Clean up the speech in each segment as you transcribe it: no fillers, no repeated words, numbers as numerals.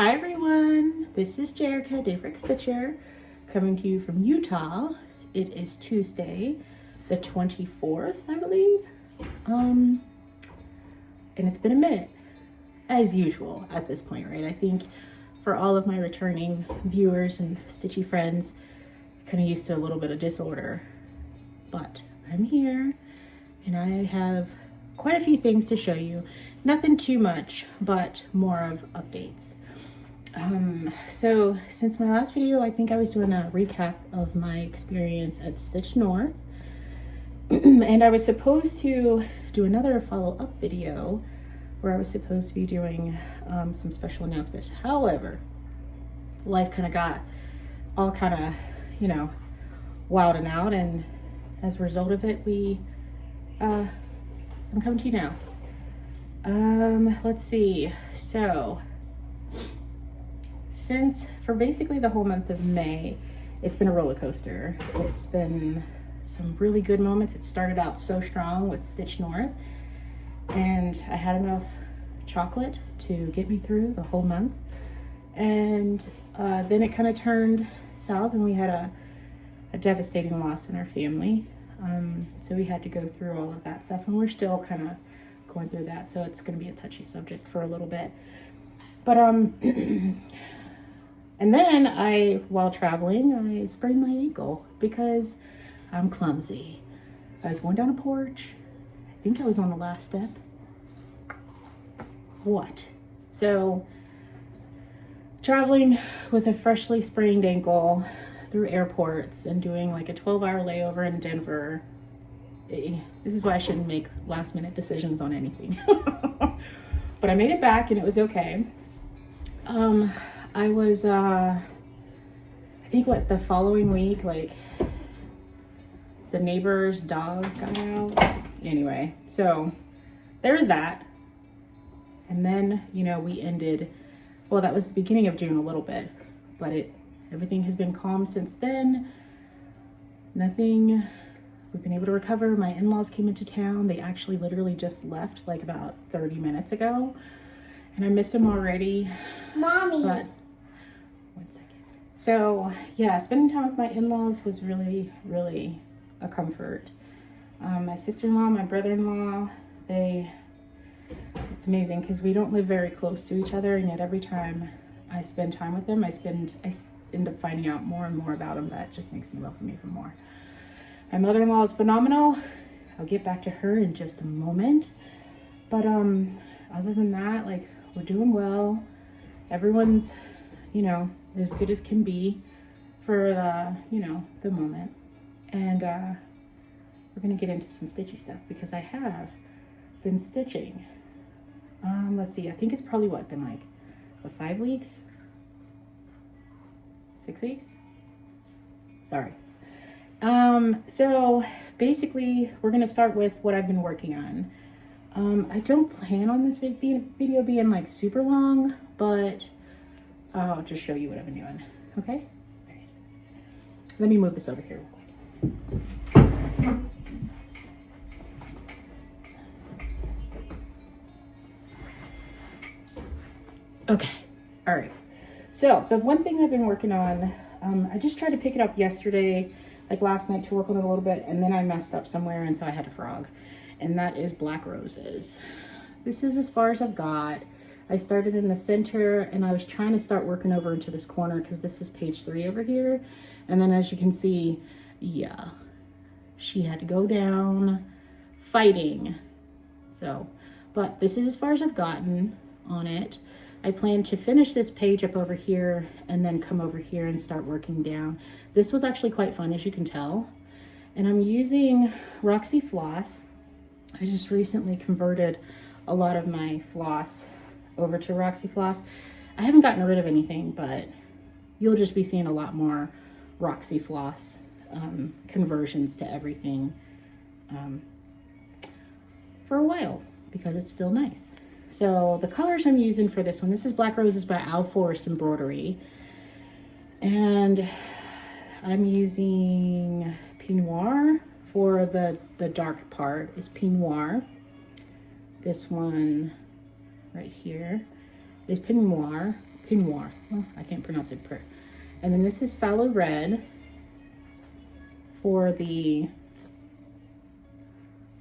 Hi everyone, this is Jerica, Daybreak Stitcher, coming to you from Utah. It is Tuesday, the 24th, I believe. And it's been a minute, as usual at this point, right? I think for all of my returning viewers and Stitchy friends, kind of used to a little bit of disorder. But I'm here, and I have quite a few things to show you. Nothing too much, but more of updates. So since my last video, I think I was doing a recap of my experience at Stitch North. And I was supposed to do another follow-up video where I was supposed to be doing some special announcements. However, life kind of got all kind of, you know, wild and out, and as a result of it, I'm coming to you now. Let's see. So for basically the whole month of May, it's been a roller coaster. It's been some really good moments. It started out so strong with Stitch North, and I had enough chocolate to get me through the whole month. And then it kind of turned south, and we had a devastating loss in our family. So we had to go through all of that stuff, and we're still kind of going through that. So it's going to be a touchy subject for a little bit. But and then while traveling, I sprained my ankle because I'm clumsy. I was going down a porch. I think I was on the last step. What? So traveling with a freshly sprained ankle through airports and doing like a 12-hour layover in Denver. This is why I shouldn't make last minute decisions on anything. But I made it back and it was okay. I was, I think the following week, like the neighbor's dog got out. Anyway, so there was that. And then, you know, we ended, well, that was the beginning of June a little bit, but everything has been calm since then. Nothing, we've been able to recover. My in-laws came into town. They actually literally just left like about 30 minutes ago. And I miss them already. Mommy. But, one second. So, yeah, spending time with my in-laws was really, really a comfort. My sister-in-law, my brother-in-law, it's amazing because we don't live very close to each other, and yet every time I spend time with them, I end up finding out more and more about them. That just makes me love them even more. My mother-in-law is phenomenal. I'll get back to her in just a moment. But other than that, like, we're doing well. Everyone's, you know, as good as can be for the moment. And we're gonna get into some stitchy stuff because I have been stitching. Let's see, I think it's probably been like 5 weeks? 6 weeks? Sorry. So basically we're gonna start with what I've been working on. I don't plan on this video being like super long, but I'll just show you what I've been doing, okay? All right. Let me move this over here real quick. Okay, all right. So the one thing I've been working on, I just tried to pick it up yesterday, like last night, to work on it a little bit, and then I messed up somewhere, and so I had to frog. And that is black roses. This is as far as I've got. I started in the center, and I was trying to start working over into this corner because this is page 3 over here. And then as you can see, yeah, she had to go down fighting. So, but this is as far as I've gotten on it. I plan to finish this page up over here and then come over here and start working down. This was actually quite fun, as you can tell. And I'm using Roxy Floss. I just recently converted a lot of my floss over to Roxy Floss. I haven't gotten rid of anything, but you'll just be seeing a lot more Roxy Floss conversions to everything for a while because it's still nice. So the colors I'm using for this one, this is Black Roses by Forrest Embroidery. And I'm using Pinot Noir for the dark part is Pinot Noir. This one right here is Pinot Noir. Peignoir. Oh, I can't pronounce it. And then this is Fallow Red for the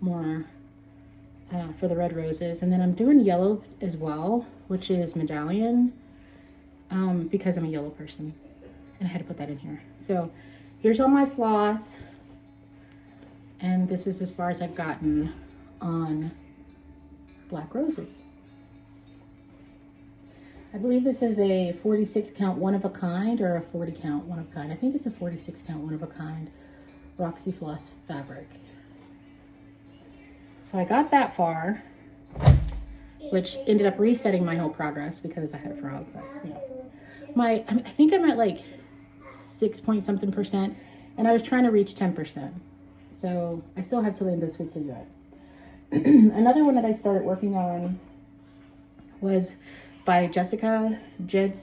more, for the red roses. And then I'm doing yellow as well, which is Medallion, because I'm a yellow person. And I had to put that in here. So here's all my floss. And this is as far as I've gotten on black roses. I believe this is a 46 count one of a kind or a 40 count one of a kind. I think it's a 46 count one of a kind Roxy Floss fabric. So I got that far, which ended up resetting my whole progress because I had a frog. But, you know, I think I'm at like 6 point something %, and I was trying to reach 10%. So I still have till the end of this week to do it. Another one that I started working on was by Jessica Jedek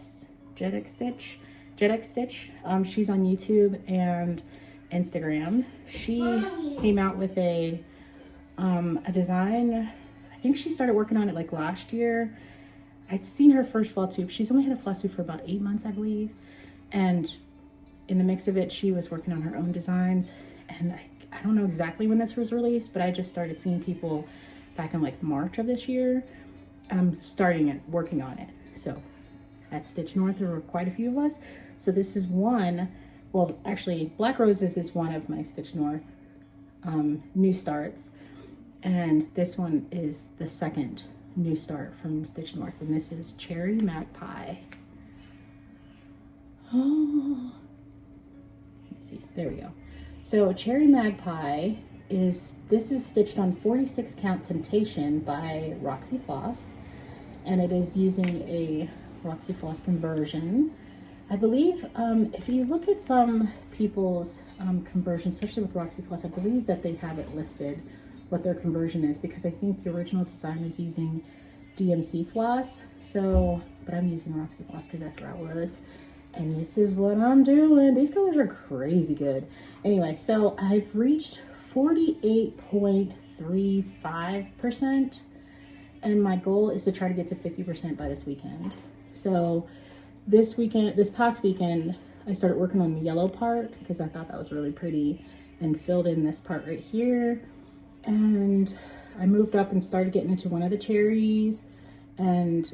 Stitch. She's on YouTube and Instagram. She came out with a design. I think she started working on it like last year. I'd seen her first Flosstube. She's only had a Flosstube for about 8 months, I believe. And in the mix of it, she was working on her own designs. And I don't know exactly when this was released, but I just started seeing people back in like March of this year working on it. So at Stitch North, there were quite a few of us. So this is one, well, actually Black Roses is one of my Stitch North new starts. And this one is the second new start from Stitch North. And this is Cherry Magpie. Oh, let me see, there we go. So Cherry Magpie is stitched on 46 count Temptation by Roxy Floss. And it is using a Roxy Floss conversion. I believe if you look at some people's conversions, especially with Roxy Floss, I believe that they have it listed what their conversion is, because I think the original design is using DMC floss. So, but I'm using Roxy Floss because that's where I was. And this is what I'm doing. These colors are crazy good. Anyway, so I've reached 48.35%. And my goal is to try to get to 50% by this weekend. So this past weekend, I started working on the yellow part because I thought that was really pretty, and filled in this part right here. And I moved up and started getting into one of the cherries and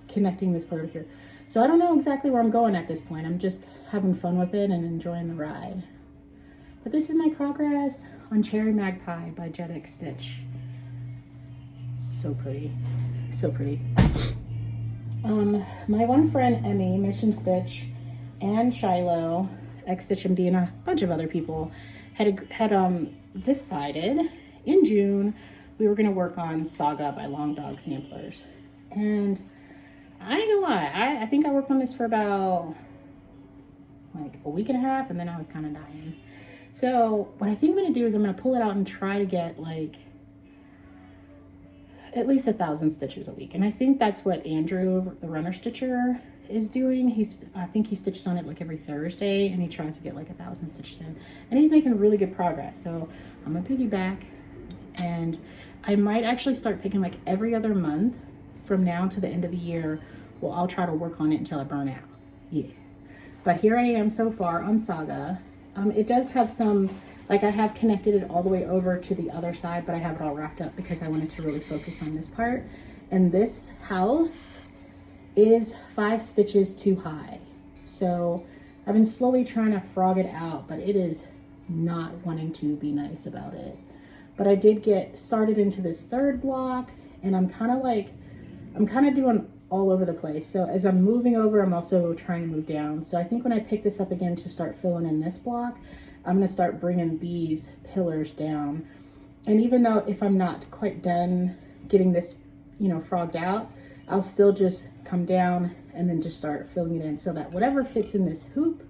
connecting this part over here. So I don't know exactly where I'm going at this point. I'm just having fun with it and enjoying the ride. But this is my progress on Cherry Magpie by Jedek Stitch. So pretty, so pretty. My one friend Emmy, Mission Stitch, and Shiloh, Stitch MD, and a bunch of other people had decided in June we were going to work on Saga by Long Dog Samplers. And I ain't gonna lie, I think I worked on this for about like a week and a half, and then I was kind of dying. So what I think I'm going to do is I'm going to pull it out and try to get like at least 1,000 stitches a week. And I think that's what Andrew, the runner stitcher, is doing. I think he stitches on it like every Thursday, and he tries to get like 1,000 stitches in, and he's making really good progress. So I'm gonna piggyback, and I might actually start picking like every other month from now to the end of the year. Well, I'll try to work on it until I burn out. Yeah. But here I am so far on Saga. It does have some, like I have connected it all the way over to the other side, but I have it all wrapped up because I wanted to really focus on this part. And this house is 5 stitches too high. So I've been slowly trying to frog it out, but it is not wanting to be nice about it. But I did get started into this third block, and I'm kind of doing all over the place. So as I'm moving over, I'm also trying to move down. So I think when I pick this up again to start filling in this block, I'm going to start bringing these pillars down. And even though if I'm not quite done getting this, you know, frogged out, I'll still just come down and then just start filling it in so that whatever fits in this hoop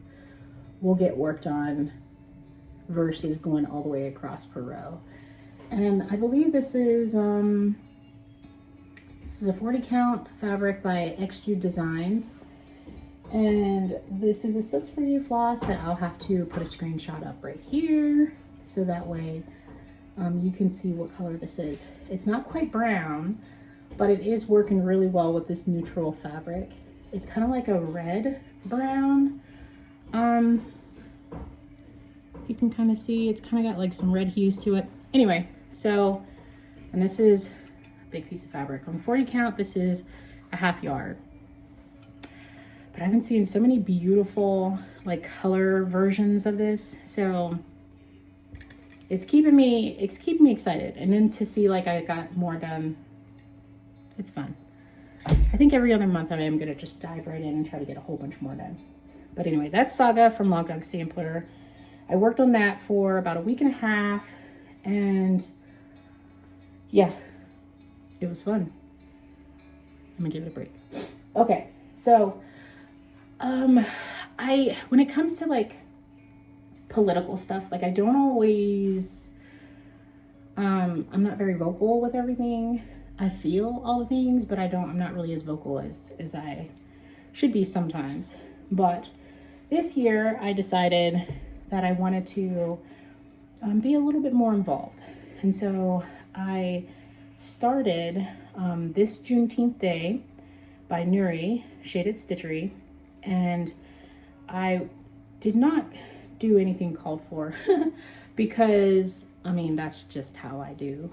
will get worked on versus going all the way across per row. And I believe this is a 40 count fabric by XG Designs. And this is a Silks For You floss that I'll have to put a screenshot up right here, so that way you can see what color this is. It's not quite brown, but it is working really well with this neutral fabric. It's kind of like a red brown. You can kind of see it's kind of got like some red hues to it. Anyway, so, and this is a big piece of fabric. On 40 count, this is a half yard. But I've been seeing so many beautiful like color versions of this. So it's keeping me excited. And then to see like I got more done, it's fun. I think every other month I am gonna just dive right in and try to get a whole bunch more done. But anyway, that's Saga from Log Dog Sampler. I worked on that for about a week and a half, and yeah, it was fun. I'm gonna give it a break. Okay, so when it comes to like political stuff, like I don't always, I'm not very vocal with everything. I feel all the things, but I'm not really as vocal as I should be sometimes. But this year I decided that I wanted to be a little bit more involved. And so I started this Juneteenth day by Nuri, Shadeda Stitcheries, and I did not do anything called for because, I mean, that's just how I do.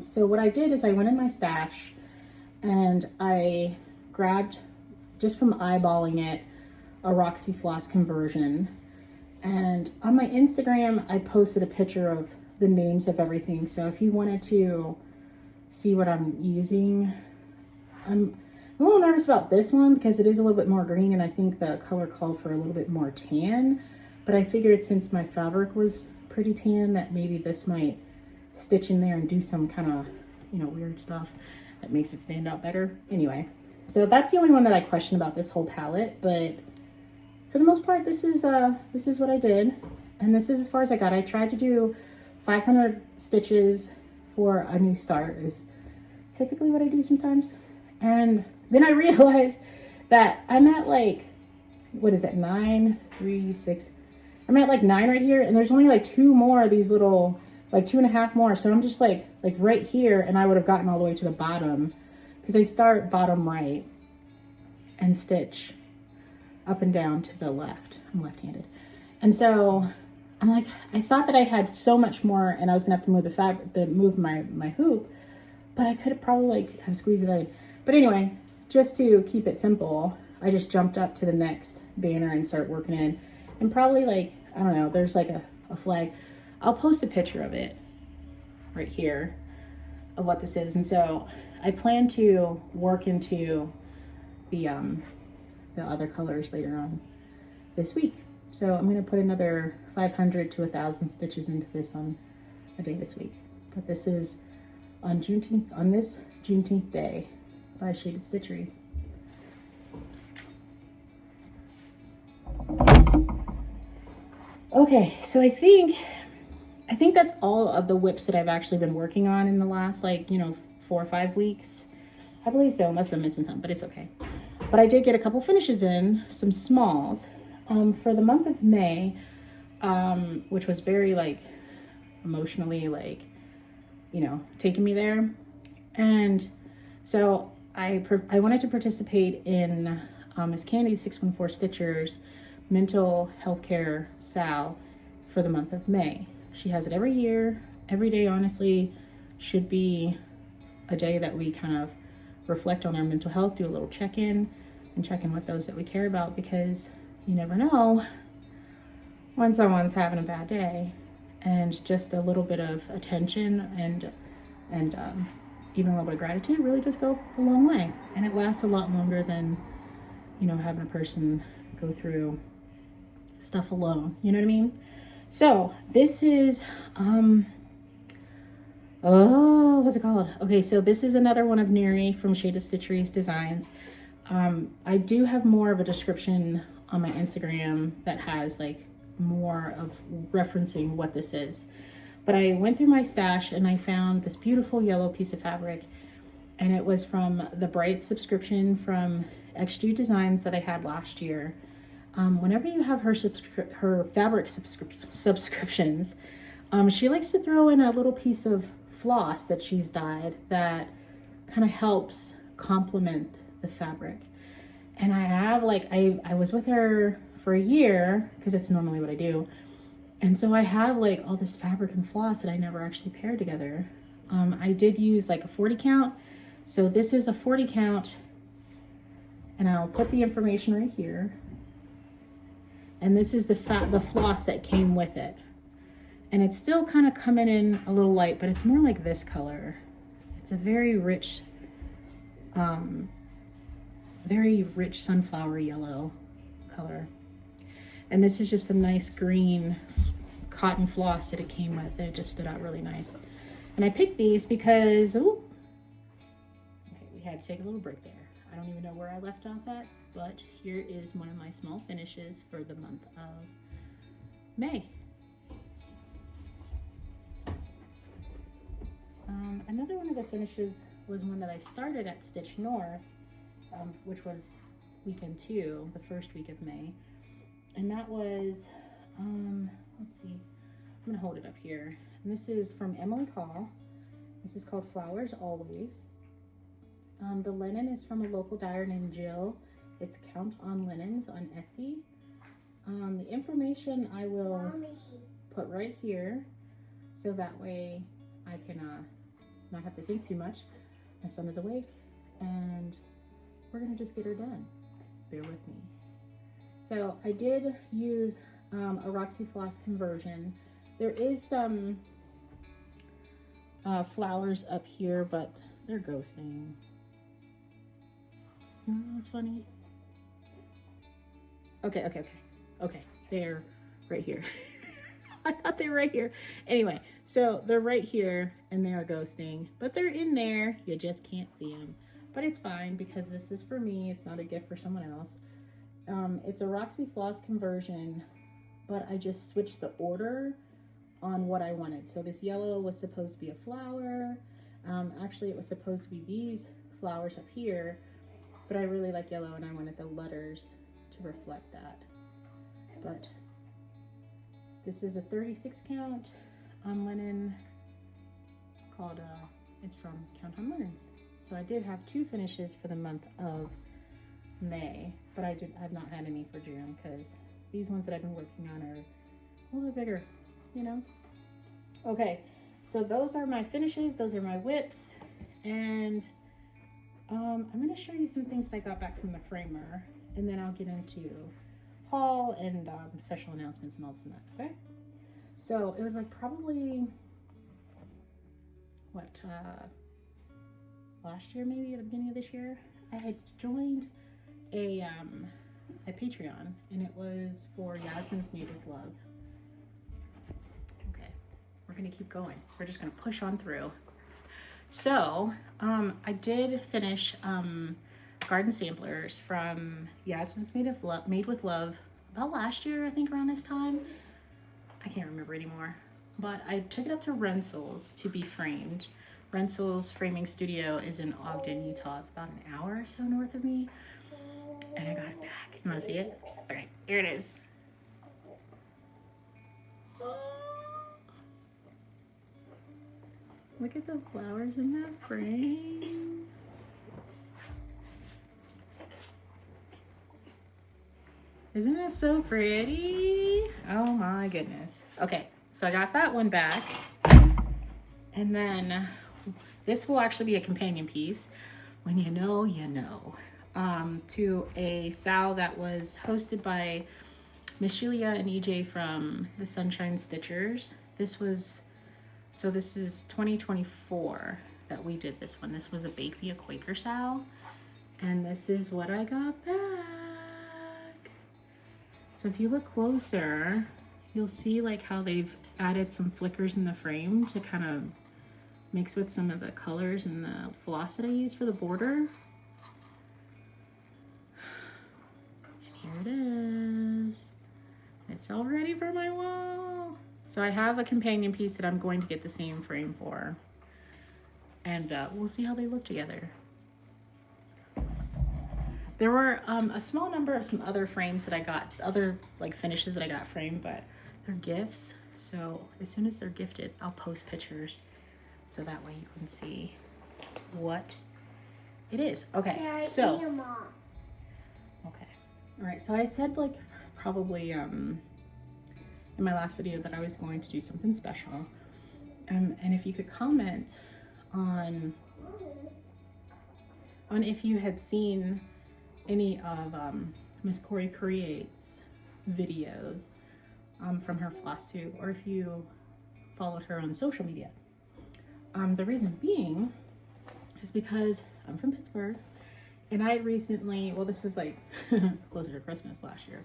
So what I did is I went in my stash and I grabbed, just from eyeballing it, a Roxy Floss conversion. And on my Instagram, I posted a picture of the names of everything. So if you wanted to see what I'm using, I'm a little nervous about this one because it is a little bit more green and I think the color called for a little bit more tan. But I figured since my fabric was pretty tan that maybe this might stitch in there and do some kind of, you know, weird stuff that makes it stand out better. Anyway, so that's the only one that I question about this whole palette, but for the most part, this is what I did, and this is as far as I got. I tried to do 500 stitches for a new start, is typically what I do sometimes. And then I realized that I'm at like, what is it, 9, 3, 6, I'm at like 9 right here, and there's only like 2 more of these little, like 2.5 more. So I'm just like right here, and I would have gotten all the way to the bottom because I start bottom right and stitch up and down to the left. I'm left-handed. And so I'm like, I thought that I had so much more and I was gonna have to move the fabric, move my hoop, but I could have probably like have squeezed it in. But anyway, just to keep it simple, I just jumped up to the next banner and start working in. And probably like, I don't know, there's like a flag. I'll post a picture of it right here of what this is. And so I plan to work into the other colors later on this week. So I'm going to put another 500 to 1,000 stitches into this on a day this week. But this is on Juneteenth, on this Juneteenth day by Shadeda Stitcheries. Okay, so I think that's all of the whips that I've actually been working on in the last, like, you know, 4 or 5 weeks. I believe so, unless I'm missing something, but it's okay. But I did get a couple finishes in, some smalls. For the month of May, which was very, like, emotionally, like, you know, taking me there. And so I wanted to participate in Miss Candy's 614 Stitchers Mental Healthcare Sal for the month of May. She has it every year. Every day, honestly, should be a day that we kind of reflect on our mental health, do a little check-in, and check in with those that we care about, because you never know when someone's having a bad day, and just a little bit of attention and even a little bit of gratitude really does go a long way, and it lasts a lot longer than, you know, having a person go through stuff alone. You know what I mean? So this is oh, what's it called? Okay, so this is another one of Nuri from Shadeda Stitcheries designs. I do have more of a description on my Instagram that has like more of referencing what this is. But I went through my stash and I found this beautiful yellow piece of fabric, and it was from the Bright subscription from XG Designs that I had last year. Whenever you have her fabric subscriptions, she likes to throw in a little piece of floss that she's dyed that kind of helps complement the fabric. And I have like, I was with her for a year because it's normally what I do. And so I have like all this fabric and floss that I never actually paired together. I did use like a 40 count. So this is a 40 count, and I'll put the information right here. And this is the floss that came with it. And it's still kind of coming in a little light, but it's more like this color. It's a very rich sunflower yellow color. And this is just a nice green cotton floss that it came with. It just stood out really nice. And I picked these because, ooh, okay, we had to take a little break there. I don't even know where I left off at, but here is one of my small finishes for the month of May. Another one of the finishes was one that I started at Stitch North, which was weekend 2, the first week of May. And that was, let's see, I'm gonna hold it up here. And this is from Emily Call. This is called Flowers Always. The linen is from a local dyer named Jill. It's Count on Linens on Etsy. The information I will put right here, so that way I can not have to think too much. My son is awake, and we're gonna just get her done. Bear with me. So I did use a Roxy Floss conversion. There is some flowers up here, but they're ghosting. Oh, that's funny. Okay. They're right here. I thought they were right here. Anyway, so they're right here and they are ghosting, but they're in there. You just can't see them. But it's fine because this is for me. It's not a gift for someone else. It's a Roxy Floss conversion, but I just switched the order on what I wanted. So this yellow was supposed to be a flower. Actually, it was supposed to be these flowers up here, but I really like yellow and I wanted the letters to reflect that. But this is a 36 count linen called, it's from Count on Linens. So I did have 2 finishes for the month of May, but I've not had any for June because these ones that I've been working on are a little bit bigger, you know? Okay, so those are my finishes, those are my whips, and I'm gonna show you some things that I got back from the framer, and then I'll get into haul and special announcements and all this and that, okay? So it was like probably, what, last year maybe, at the beginning of this year, I had joined a Patreon, and it was for Yasmin's Made with Love. Okay, we're gonna keep going. We're just gonna push on through. So I did finish garden samplers from Yasmin's Made with Love about last year, I think around this time. I can't remember anymore, but I took it up to Rensel's to be framed. Rensel's Framing Studio is in Ogden, Utah. It's about an hour or so north of me. And I got it back. You want to see it? Okay, here it is. Look at the flowers in that frame. Isn't that so pretty? Oh my goodness. Okay, so I got that one back. And then this will actually be a companion piece. When you know, you know. To a SAL that was hosted by Miss Shelia and EJ from the Sunshine Stitchers. This is 2024 that we did this one. This was a Bake Me a Quaker SAL. And this is what I got back. So if you look closer, you'll see like how they've added some flickers in the frame to kind of mix with some of the colors and the floss that I use for the border. Here it is. It's all ready for my wall. So I have a companion piece that I'm going to get the same frame for. And we'll see how they look together. There were a small number of some other frames that I got, other like finishes that I got framed, but they're gifts. So as soon as they're gifted, I'll post pictures so that way you can see what it is. Okay, so All right, so I had said like probably in my last video that I was going to do something special. And if you could comment on if you had seen any of Miss Cory Creates videos from her Flosstube, or if you followed her on social media. The reason being is because I'm from Pittsburgh, and I recently, well, this is like closer to Christmas last year,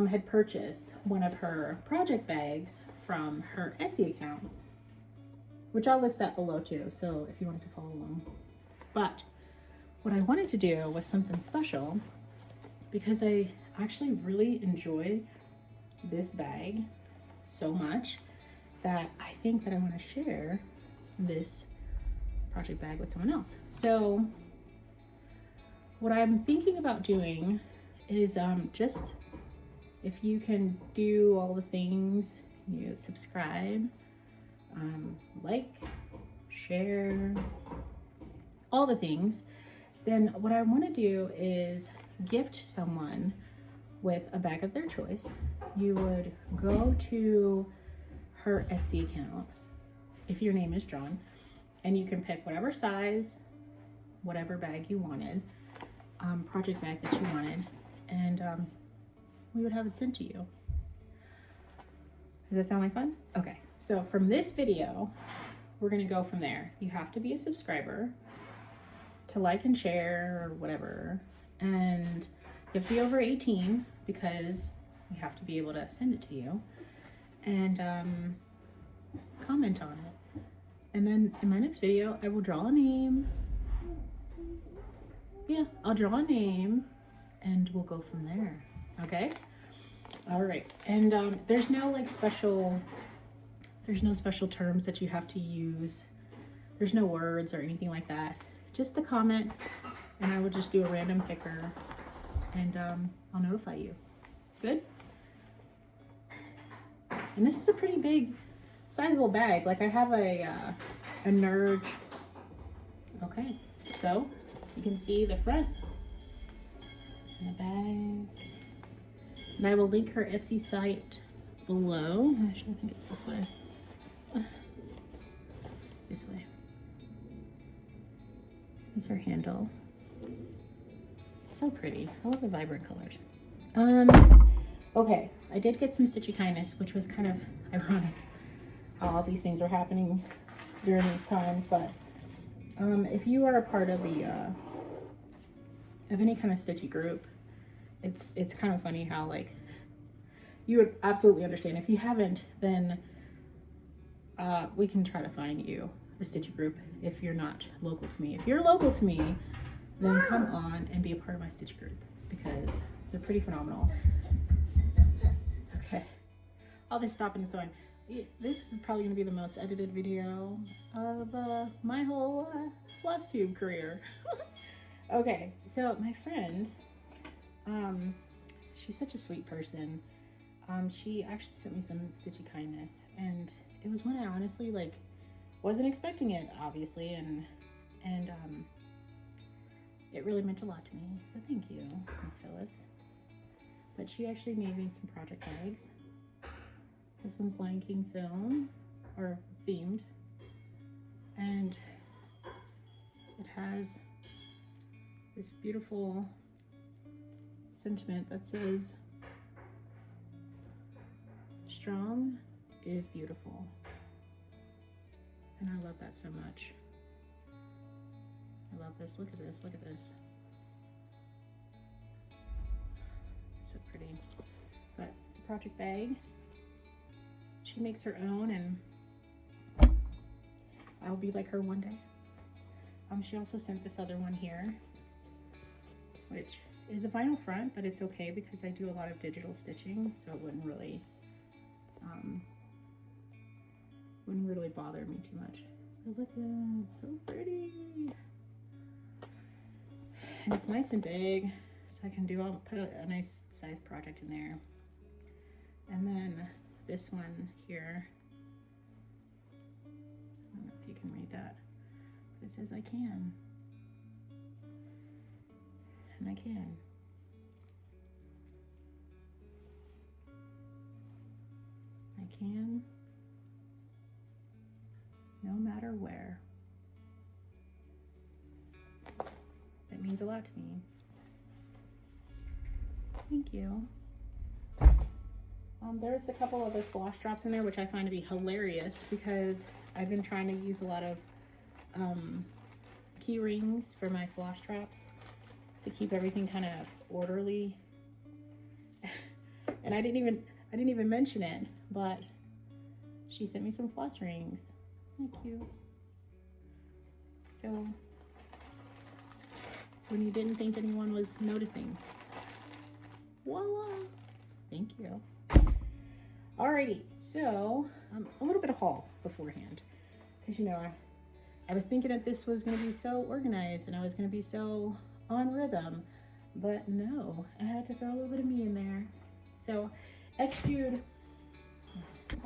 had purchased one of her project bags from her Etsy account, which I'll list that below too, so if you wanted to follow along. But what I wanted to do was something special, because I actually really enjoy this bag so much that I think that I want to share this project bag with someone else. So what I'm thinking about doing is just, if you can do all the things, you know, subscribe, like, share, all the things, then what I want to do is gift someone with a bag of their choice. You would go to her Etsy account, if your name is John, and you can pick whatever size, whatever bag you wanted, project bag that you wanted, and we would have it sent to you. Does that sound like fun? Okay, so from this video, we're gonna go from there. You have to be a subscriber to like and share or whatever, and you have to be over 18 because we have to be able to send it to you, and comment on it. And then in my next video, I will draw a name. Yeah, I'll draw a name and we'll go from there. Okay? All right. And there's no special terms that you have to use. There's no words or anything like that. Just the comment, and I will just do a random picker, and I'll notify you. Good? And this is a pretty big, sizable bag. Like, I have a nerd. Okay, so you can see the front and the bag. And I will link her Etsy site below. Actually, I think it's this way. This way. Is her handle. It's so pretty. I love the vibrant colors. Okay, I did get some Stitchy Kindness, which was kind of ironic how all these things are happening during these times, but if you are a part of the of any kind of Stitchy group, it's kind of funny how, like, you would absolutely understand. If you haven't, then we can try to find you a Stitchy group if you're not local to me. If you're local to me, then come on and be a part of my Stitchy group, because they're pretty phenomenal. Okay, all this stopping and sewing. This is probably going to be the most edited video of my whole Flosstube career. Okay, so my friend, she's such a sweet person. She actually sent me some Stitchy Kindness, and it was one I honestly, like, wasn't expecting it, obviously, and it really meant a lot to me, so thank you, Miss Phyllis. But she actually made me some project bags. This one's Lion King film, or themed, and it has this beautiful sentiment that says, "Strong is beautiful." And I love that so much. I love this. Look at this. Look at this. So pretty. But it's a project bag. She makes her own, and I'll be like her one day. She also sent this other one here, which is a vinyl front, but it's okay because I do a lot of digital stitching, so it wouldn't really bother me too much. But look at it, it's so pretty. And it's nice and big, so I can put a nice size project in there. And then this one here, I don't know if you can read that, but it says "I can," and I can. I can, no matter where. That means a lot to me. Thank you. There's a couple other floss drops in there, which I find to be hilarious because I've been trying to use a lot of key rings for my floss drops to keep everything kind of orderly. And I didn't even mention it, but she sent me some floss rings. Isn't that cute? So when you didn't think anyone was noticing. Voila! Thank you. Alrighty, so a little bit of haul beforehand, because you know I was thinking that this was going to be so organized and I was going to be so on rhythm, but no, I had to throw a little bit of me in there. So extrude.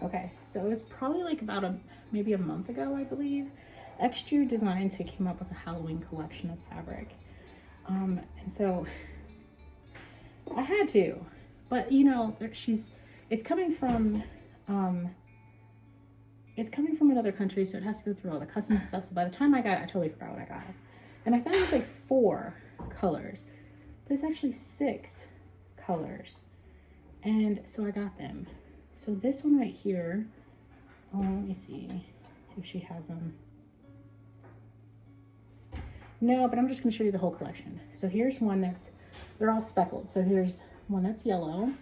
Okay, so it was probably like about maybe a month ago, I believe. Extrude Designs who came up with a Halloween collection of fabric, and so I had to, but you know it's coming from another country, so it has to go through all the customs stuff. So by the time I got it, I totally forgot what I got. And I thought it was like 4 colors, but it's actually 6 colors. And so I got them. So this one right here, let me see if she has them. No, but I'm just gonna show you the whole collection. So here's one they're all speckled. So here's one that's yellow.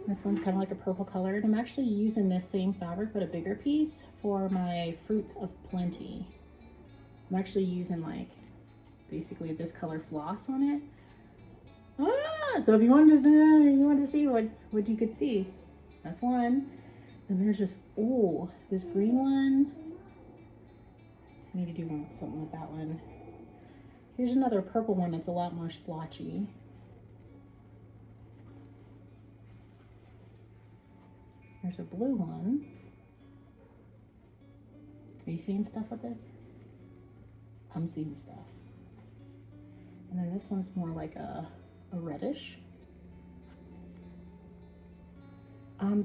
This one's kind of like a purple color. And I'm actually using this same fabric, but a bigger piece for my Fruit of Plenty. I'm actually using like basically this color floss on it. So if you wanted to see what you could see, that's one. And there's just, oh, this green one. I need to do something with that one. Here's another purple one that's a lot more splotchy. There's a blue one. Are you seeing stuff with this? I'm seeing stuff. And then this one's more like a reddish.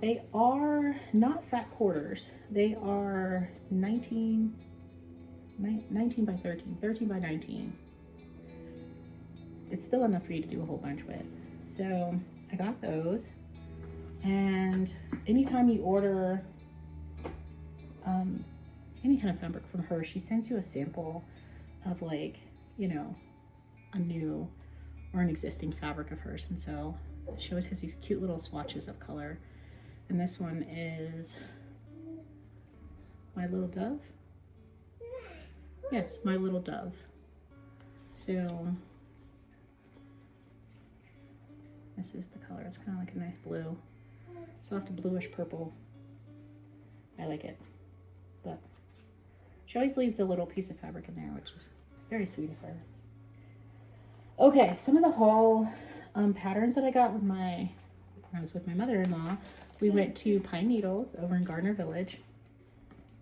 They are not fat quarters. They are 19 by 13, 13 by 19. It's still enough for you to do a whole bunch with. So I got those. And anytime you order any kind of fabric from her, she sends you a sample of like, you know, a new or an existing fabric of hers. And so she always has these cute little swatches of color. And this one is My Little Dove. Yes, My Little Dove. So this is the color. It's kind of like a nice blue. Soft bluish purple. I like it. But she always leaves a little piece of fabric in there, which is very sweet of her. Okay, some of the haul patterns that I got when I was with my mother-in-law. We went to Pine Needles over in Gardner Village,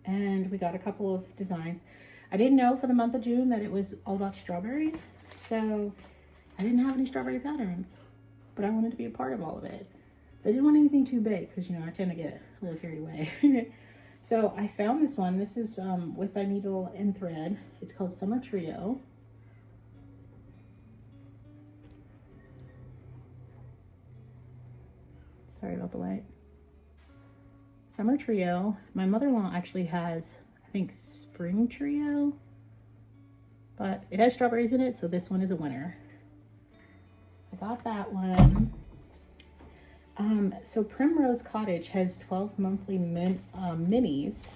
and we got a couple of designs. I didn't know for the month of June that it was all about strawberries, so I didn't have any strawberry patterns, but I wanted to be a part of all of it. I didn't want anything too big because, you know, I tend to get a little carried away. So I found this one. This is with my needle and thread. It's called Summer Trio. Sorry about the light. Summer Trio. My mother-in-law actually has, I think, Spring Trio, but it has strawberries in it, so this one is a winner. I got that one. So Primrose Cottage has 12 monthly minis.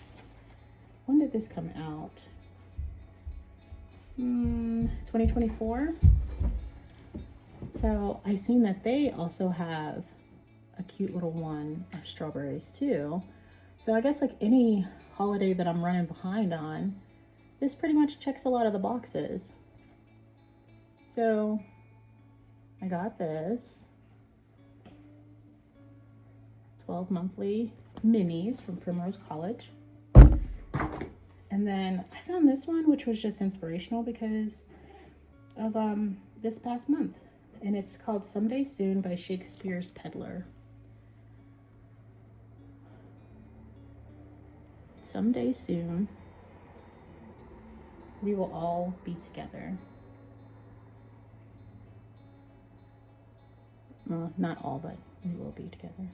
When did this come out? 2024. So I seen that they also have a cute little one of strawberries too. So I guess like any holiday that I'm running behind on, this pretty much checks a lot of the boxes. So I got this 12 monthly minis from Primrose College. And then I found this one, which was just inspirational because of this past month. and it's called Someday Soon by Shakespeare's Peddler. Someday soon, we will all be together. Well, not all, but we will be together.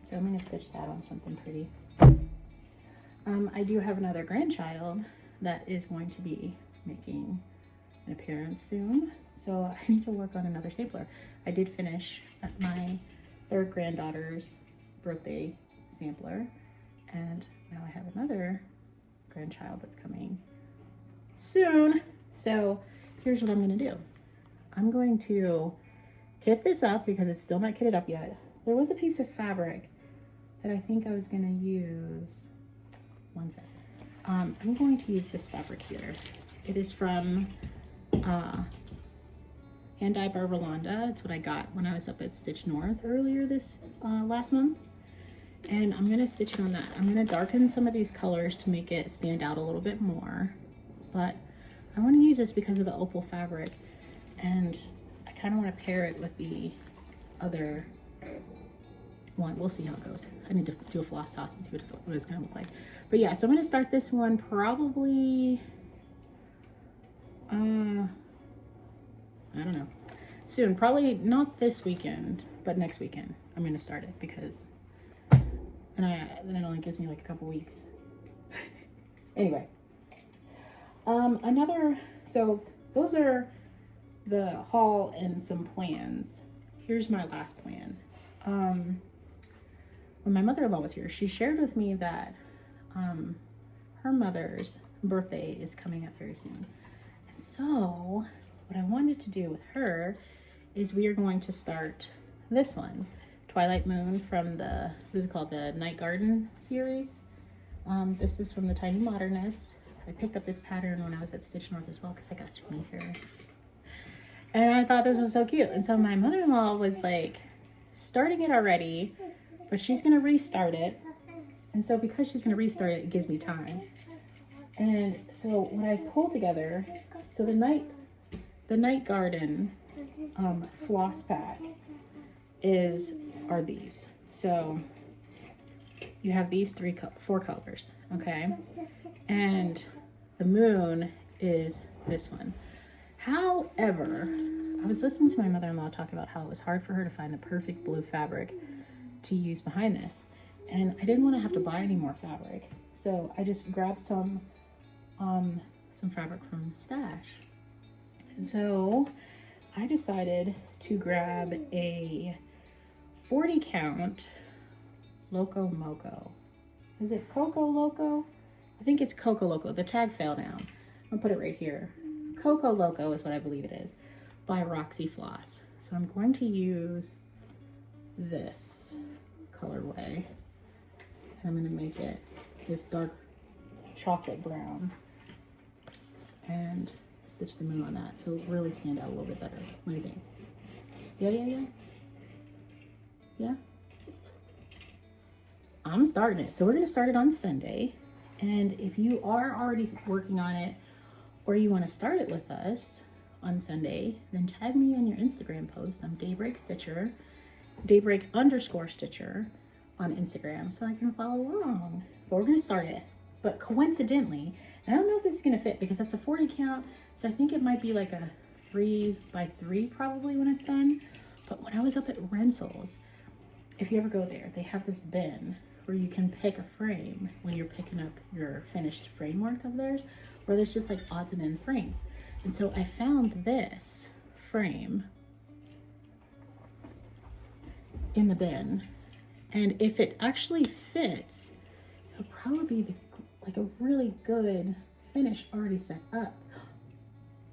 So I'm going to stitch that on something pretty. I do have another grandchild that is going to be making an appearance soon. So I need to work on another sampler. I did finish my third granddaughter's birthday sampler. And now I have another grandchild that's coming soon. So here's what I'm going to do. I'm going to kit this up because it's still not kitted up yet. There was a piece of fabric that I think I was going to use. One second. I'm going to use this fabric here. It is from Kanday by Rolanda. It's what I got when I was up at Stitch North earlier this last month. And I'm going to stitch it on that. I'm going to darken some of these colors to make it stand out a little bit more. But I want to use this because of the opal fabric. And I kind of want to pair it with the other one. We'll see how it goes. I need to do a floss toss and see what it's going to look like. But yeah, so I'm going to start this one probably, I don't know, soon. Probably not this weekend, but next weekend I'm going to start it because then it only gives me like a couple weeks. Anyway, so those are the haul and some plans. Here's my last plan. When my mother-in-law was here, she shared with me that her mother's birthday is coming up very soon. And so what I wanted to do with her is we are going to start this one, Twilight Moon, from the, what is it called, the Night Garden series. This is from the Tiny Modernist. I picked up this pattern when I was at Stitch North as well because I got to meet her. And I thought this was so cute. And so my mother-in-law was like starting it already, but she's going to restart it. And so because she's going to restart it, it gives me time. And so what I pulled together, so the Night Garden floss pack are these. So you have these four colors, okay? And the moon is this one. However, I was listening to my mother-in-law talk about how it was hard for her to find the perfect blue fabric to use behind this. And I didn't want to have to buy any more fabric. So I just grabbed some fabric from Stash. And so I decided to grab a 40 count Loco Moco. Is it Coco Loco? I think it's Coco Loco. The tag fell down. I'll put it right here. Coco Loco is what I believe it is, by Roxy Floss. So I'm going to use this colorway. And I'm going to make it this dark chocolate brown and stitch the moon on that so it'll really stand out a little bit better. What do you think? Yeah? Yeah? I'm starting it. So we're going to start it on Sunday. And if you are already working on it or you want to start it with us on Sunday, then tag me on your Instagram post. I'm Daybreak Stitcher, Daybreak_Stitcher on Instagram so I can follow along. But we're going to start it. But coincidentally, and I don't know if this is going to fit because that's a 40 count. So I think it might be like a 3x3 probably when it's done. But when I was up at Rensel's, if you ever go there, they have this bin where you can pick a frame when you're picking up your finished framework of theirs, where there's just like odds and ends frames. And so I found this frame in the bin, and if it actually fits, it'll probably be like a really good finish already set up.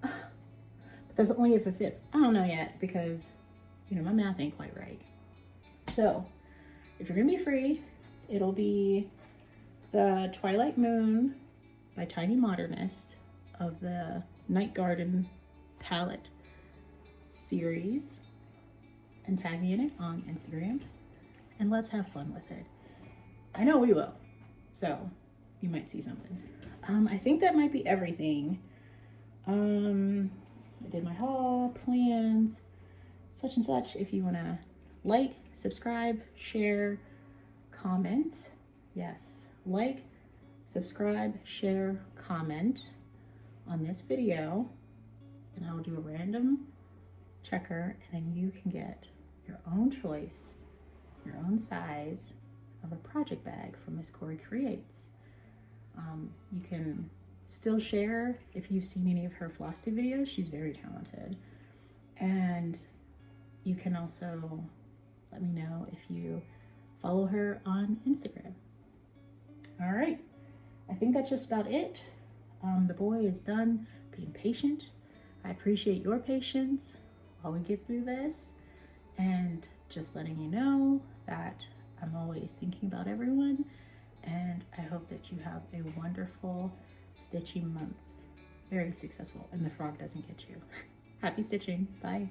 But that's only if it fits. I don't know yet because, you know, my math ain't quite right. So if you're gonna be free, it'll be the Twilight Moon by Tiny Modernist of the Night Garden palette series, and tag me in it on Instagram and let's have fun with it. I know we will, so you might see something. I think that might be everything. I did my haul, plans, such and such. If you want to like, subscribe, share, comment. Yes, like, subscribe, share, comment on this video, and I will do a random checker, and then you can get your own choice, your own size of a project bag from Miss Cory Creates. You can still share if you've seen any of her Flosstube videos. She's very talented. And you can also let me know if you follow her on Instagram. All right, I think that's just about it. The boy is done being patient. I appreciate your patience while we get through this, and just letting you know that I'm always thinking about everyone, and I hope that you have a wonderful stitching month. Very successful, and the frog doesn't get you. Happy stitching. Bye.